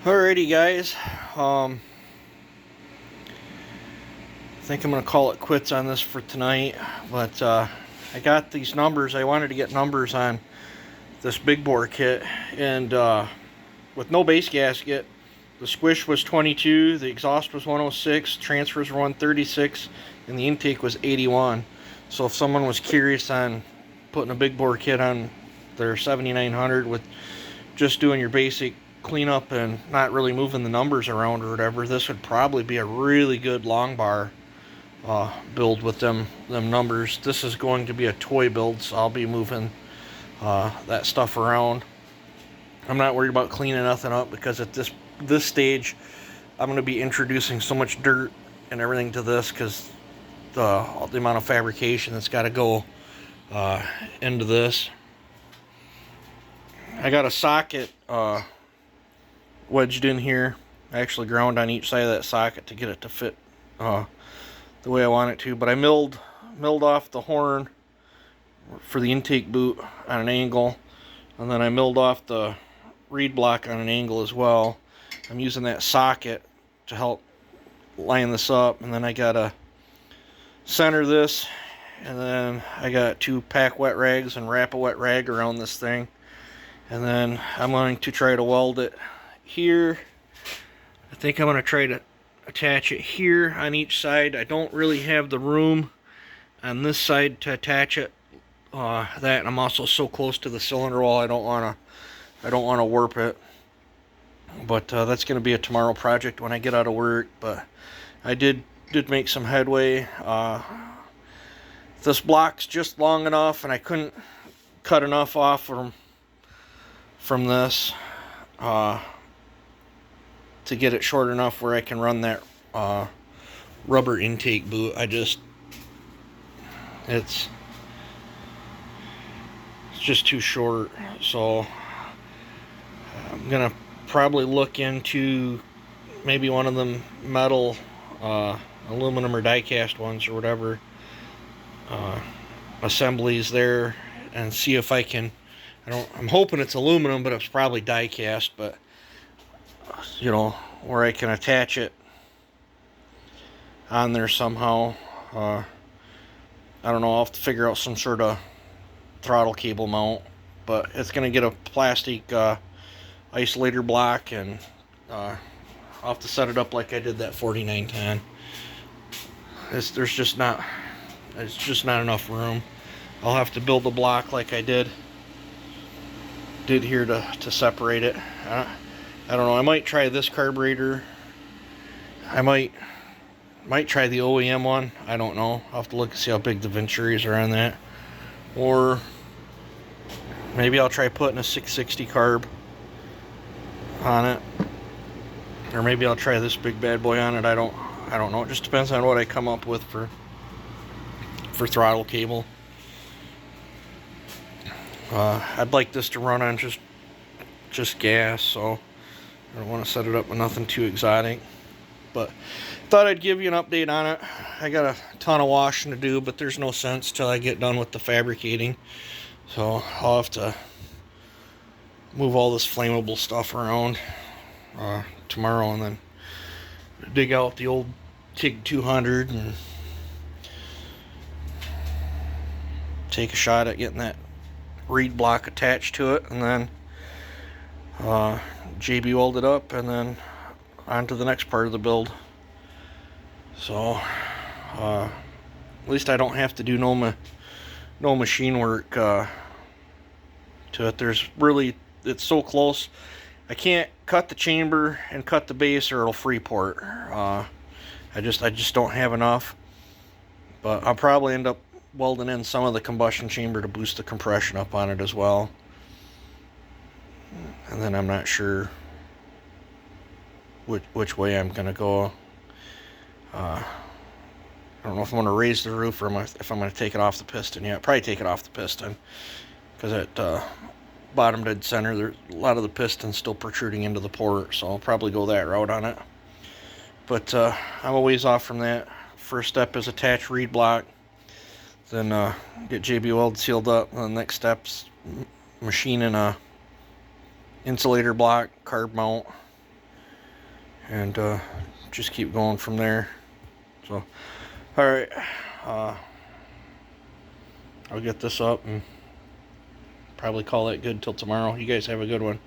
Alrighty guys, I think I'm going to call it quits on this for tonight, but I got these numbers. I wanted to get numbers on this big bore kit, and with no base gasket, the squish was 22, the exhaust was 106, transfers were 136, and the intake was 81. So if someone was curious on putting a big bore kit on their 7900 with just doing your basic cleanup and not really moving the numbers around or whatever, this would probably be a really good long bar build with them numbers. This is going to be a toy build, so I'll be moving that stuff around. I'm not worried about cleaning nothing up because at this stage I'm going to be introducing so much dirt and everything to this because the amount of fabrication that's got to go into this. I got a socket wedged in here. I actually ground on each side of that socket to get it to fit the way I want it to, but I milled off the horn for the intake boot on an angle, and then I milled off the reed block on an angle as well. I'm using that socket to help line this up, and then I gotta center this, and then I got two pack wet rags and wrap a wet rag around this thing, and then I'm going to try to weld it here. I think I'm going to try to attach it here on each side. I don't really have the room on this side to attach it. And I'm also so close to the cylinder wall, I don't want to warp it. But that's going to be a tomorrow project when I get out of work. But I did make some headway. This block's just long enough, and I couldn't cut enough off from this to get it short enough where I can run that rubber intake boot. It's just too short, so I'm gonna probably look into maybe one of them metal aluminum or die cast ones or whatever assemblies there and see if I can. I'm hoping it's aluminum, but it's probably die cast, but you know, where I can attach it on there somehow. I don't know, I'll have to figure out some sort of throttle cable mount, but it's going to get a plastic isolator block, and I'll have to set it up like I did that 4910. There's just not enough room. I'll have to build a block like I did here to separate it. I don't know, I might try this carburetor. I might try the OEM one. I don't know. I'll have to look and see how big the venturis are on that. Or maybe I'll try putting a 660 carb on it. Or maybe I'll try this big bad boy on it. I don't know. It just depends on what I come up with for throttle cable. I'd like this to run on just gas, so I don't want to set it up with nothing too exotic. But thought I'd give you an update on it. I got a ton of washing to do, but there's no sense till I get done with the fabricating. So I'll have to move all this flammable stuff around tomorrow, and then dig out the old TIG 200 and take a shot at getting that reed block attached to it, and then JB weld it up, and then on to the next part of the build. So at least I don't have to do no machine work to it. It's so close. I can't cut the chamber and cut the base, or it'll free port. I just don't have enough. But I'll probably end up welding in some of the combustion chamber to boost the compression up on it as well. And then I'm not sure which way I'm gonna go. I don't know if I'm gonna raise the roof or if I'm gonna take it off the piston yet. Probably take it off the piston, because at bottom dead center, there's a lot of the piston's still protruding into the port, so I'll probably go that route on it. But I'm a ways off from that. First step is attach reed block, then get JB weld sealed up. And the next step's machining a insulator block, carb mount, and just keep going from there. So, all right, I'll get this up and probably call it good till tomorrow. You guys have a good one.